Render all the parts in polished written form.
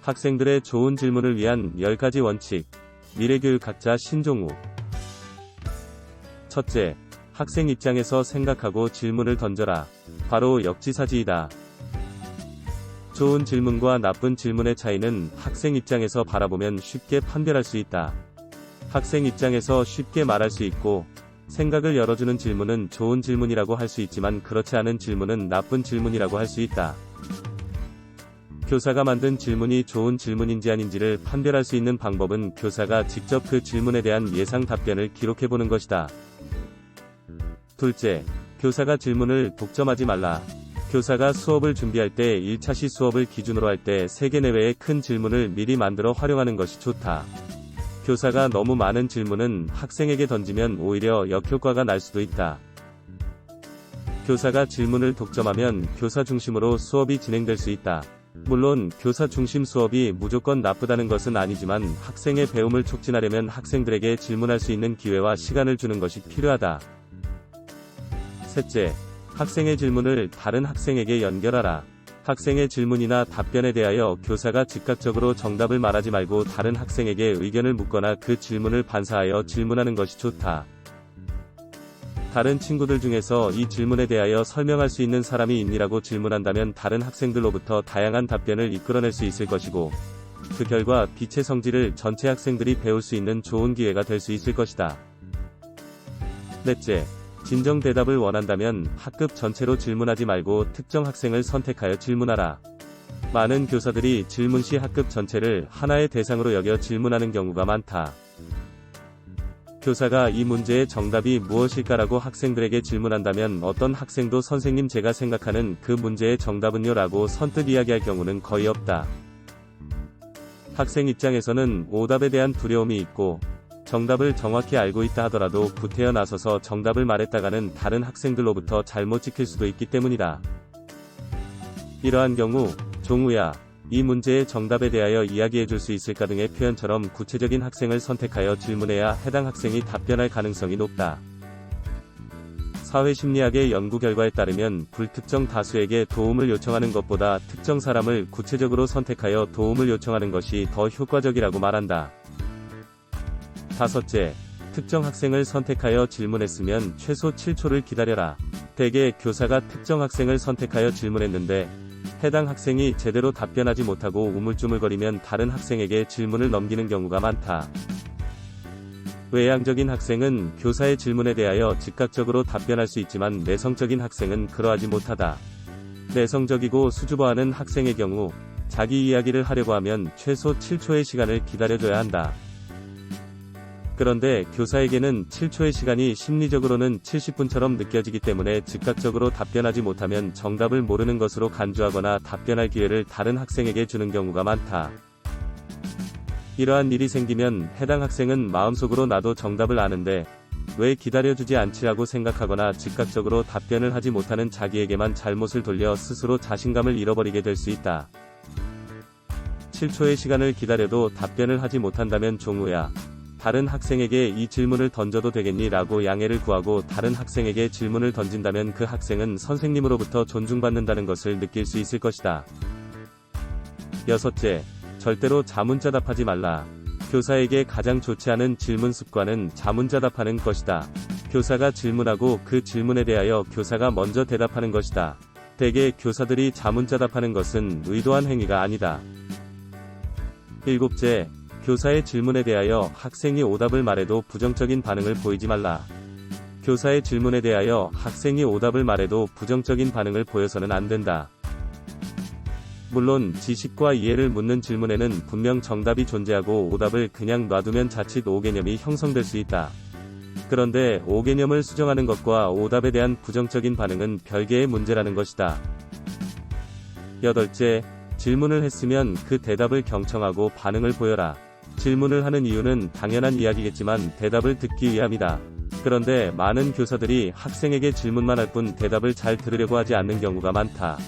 학생들의 좋은 질문을 위한 10가지 원칙. 미래교육학자 신종우. 첫째, 학생 입장에서 생각하고 질문을 던져라. 바로 역지사지이다. 좋은 질문과 나쁜 질문의 차이는 학생 입장에서 바라보면 쉽게 판별할 수 있다. 학생 입장에서 쉽게 말할 수 있고, 생각을 열어주는 질문은 좋은 질문이라고 할 수 있지만 그렇지 않은 질문은 나쁜 질문이라고 할 수 있다. 교사가 만든 질문이 좋은 질문인지 아닌지를 판별할 수 있는 방법은 교사가 직접 그 질문에 대한 예상 답변을 기록해보는 것이다. 둘째, 교사가 질문을 독점하지 말라. 교사가 수업을 준비할 때 1차시 수업을 기준으로 할 때 3개 내외의 큰 질문을 미리 만들어 활용하는 것이 좋다. 교사가 너무 많은 질문은 학생에게 던지면 오히려 역효과가 날 수도 있다. 교사가 질문을 독점하면 교사 중심으로 수업이 진행될 수 있다. 물론 교사 중심 수업이 무조건 나쁘다는 것은 아니지만 학생의 배움을 촉진하려면 학생들에게 질문할 수 있는 기회와 시간을 주는 것이 필요하다. 셋째, 학생의 질문을 다른 학생에게 연결하라. 학생의 질문이나 답변에 대하여 교사가 즉각적으로 정답을 말하지 말고 다른 학생에게 의견을 묻거나 그 질문을 반사하여 질문하는 것이 좋다. 다른 친구들 중에서 이 질문에 대하여 설명할 수 있는 사람이 있니라고 질문한다면 다른 학생들로부터 다양한 답변을 이끌어낼 수 있을 것이고, 그 결과 빛의 성질을 전체 학생들이 배울 수 있는 좋은 기회가 될 수 있을 것이다. 넷째, 진정 대답을 원한다면 학급 전체로 질문하지 말고 특정 학생을 선택하여 질문하라. 많은 교사들이 질문 시 학급 전체를 하나의 대상으로 여겨 질문하는 경우가 많다. 교사가 이 문제의 정답이 무엇일까라고 학생들에게 질문한다면 어떤 학생도 선생님 제가 생각하는 그 문제의 정답은요 라고 선뜻 이야기할 경우는 거의 없다. 학생 입장에서는 오답에 대한 두려움이 있고, 정답을 정확히 알고 있다 하더라도 구태여 나서서 정답을 말했다가는 다른 학생들로부터 잘못 찍힐 수도 있기 때문이다. 이러한 경우, 종우야, 이 문제의 정답에 대하여 이야기해 줄 수 있을까 등의 표현처럼 구체적인 학생을 선택하여 질문해야 해당 학생이 답변할 가능성이 높다. 사회심리학의 연구 결과에 따르면 불특정 다수에게 도움을 요청하는 것보다 특정 사람을 구체적으로 선택하여 도움을 요청하는 것이 더 효과적이라고 말한다. 다섯째, 특정 학생을 선택하여 질문했으면 최소 7초를 기다려라. 대개 교사가 특정 학생을 선택하여 질문했는데 해당 학생이 제대로 답변하지 못하고 우물쭈물거리면 다른 학생에게 질문을 넘기는 경우가 많다. 외향적인 학생은 교사의 질문에 대하여 즉각적으로 답변할 수 있지만 내성적인 학생은 그러하지 못하다. 내성적이고 수줍어하는 학생의 경우 자기 이야기를 하려고 하면 최소 7초의 시간을 기다려줘야 한다. 그런데 교사에게는 7초의 시간이 심리적으로는 70분처럼 느껴지기 때문에 즉각적으로 답변하지 못하면 정답을 모르는 것으로 간주하거나 답변할 기회를 다른 학생에게 주는 경우가 많다. 이러한 일이 생기면 해당 학생은 마음속으로 나도 정답을 아는데 왜 기다려주지 않지라고 생각하거나 즉각적으로 답변을 하지 못하는 자기에게만 잘못을 돌려 스스로 자신감을 잃어버리게 될 수 있다. 7초의 시간을 기다려도 답변을 하지 못한다면 종우야, 다른 학생에게 이 질문을 던져도 되겠니? 라고 양해를 구하고 다른 학생에게 질문을 던진다면 그 학생은 선생님으로부터 존중받는다는 것을 느낄 수 있을 것이다. 여섯째, 절대로 자문자답하지 말라. 교사에게 가장 좋지 않은 질문 습관은 자문자답하는 것이다. 교사가 질문하고 그 질문에 대하여 교사가 먼저 대답하는 것이다. 대개 교사들이 자문자답하는 것은 의도한 행위가 아니다. 일곱째, 교사의 질문에 대하여 학생이 오답을 말해도 부정적인 반응을 보이지 말라. 교사의 질문에 대하여 학생이 오답을 말해도 부정적인 반응을 보여서는 안 된다. 물론 지식과 이해를 묻는 질문에는 분명 정답이 존재하고 오답을 그냥 놔두면 자칫 오개념이 형성될 수 있다. 그런데 오개념을 수정하는 것과 오답에 대한 부정적인 반응은 별개의 문제라는 것이다. 여덟째, 질문을 했으면 그 대답을 경청하고 반응을 보여라. 질문을 하는 이유는 당연한 이야기겠지만 대답을 듣기 위함이다. 그런데 많은 교사들이 학생에게 질문만 할 뿐 대답을 잘 들으려고 하지 않는 경우가 많다.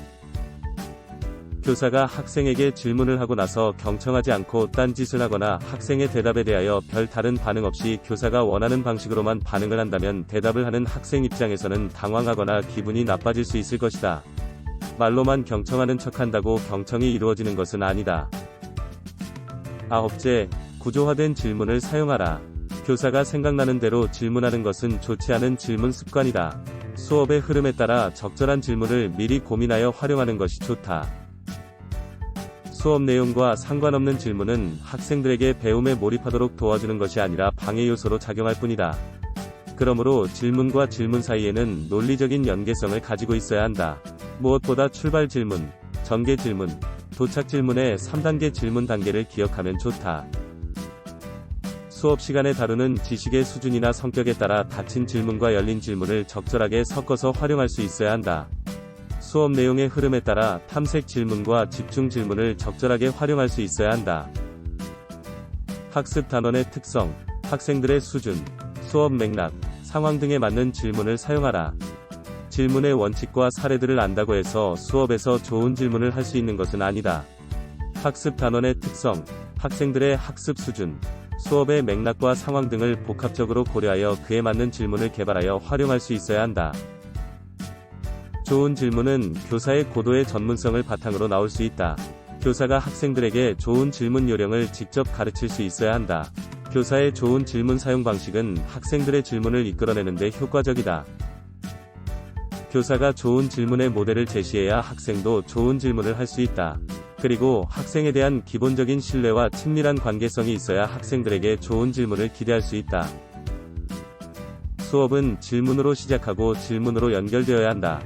교사가 학생에게 질문을 하고 나서 경청하지 않고 딴짓을 하거나 학생의 대답에 대하여 별 다른 반응 없이 교사가 원하는 방식으로만 반응을 한다면 대답을 하는 학생 입장에서는 당황하거나 기분이 나빠질 수 있을 것이다. 말로만 경청하는 척한다고 경청이 이루어지는 것은 아니다. 9째, 구조화된 질문을 사용하라. 교사가 생각나는 대로 질문하는 것은 좋지 않은 질문 습관이다. 수업의 흐름에 따라 적절한 질문을 미리 고민하여 활용하는 것이 좋다. 수업 내용과 상관없는 질문은 학생들에게 배움에 몰입하도록 도와주는 것이 아니라 방해 요소로 작용할 뿐이다. 그러므로 질문과 질문 사이에는 논리적인 연계성을 가지고 있어야 한다. 무엇보다 출발 질문, 전개 질문, 도착 질문의 3단계 질문 단계를 기억하면 좋다. 수업 시간에 다루는 지식의 수준이나 성격에 따라 닫힌 질문과 열린 질문을 적절하게 섞어서 활용할 수 있어야 한다. 수업 내용의 흐름에 따라 탐색 질문과 집중 질문을 적절하게 활용할 수 있어야 한다. 학습 단원의 특성, 학생들의 수준, 수업 맥락, 상황 등에 맞는 질문을 사용하라. 질문의 원칙과 사례들을 안다고 해서 수업에서 좋은 질문을 할 수 있는 것은 아니다. 학습 단원의 특성, 학생들의 학습 수준, 수업의 맥락과 상황 등을 복합적으로 고려하여 그에 맞는 질문을 개발하여 활용할 수 있어야 한다. 좋은 질문은 교사의 고도의 전문성을 바탕으로 나올 수 있다. 교사가 학생들에게 좋은 질문 요령을 직접 가르칠 수 있어야 한다. 교사의 좋은 질문 사용 방식은 학생들의 질문을 이끌어내는 데 효과적이다. 교사가 좋은 질문의 모델을 제시해야 학생도 좋은 질문을 할 수 있다. 그리고 학생에 대한 기본적인 신뢰와 친밀한 관계성이 있어야 학생들에게 좋은 질문을 기대할 수 있다. 수업은 질문으로 시작하고 질문으로 연결되어야 한다.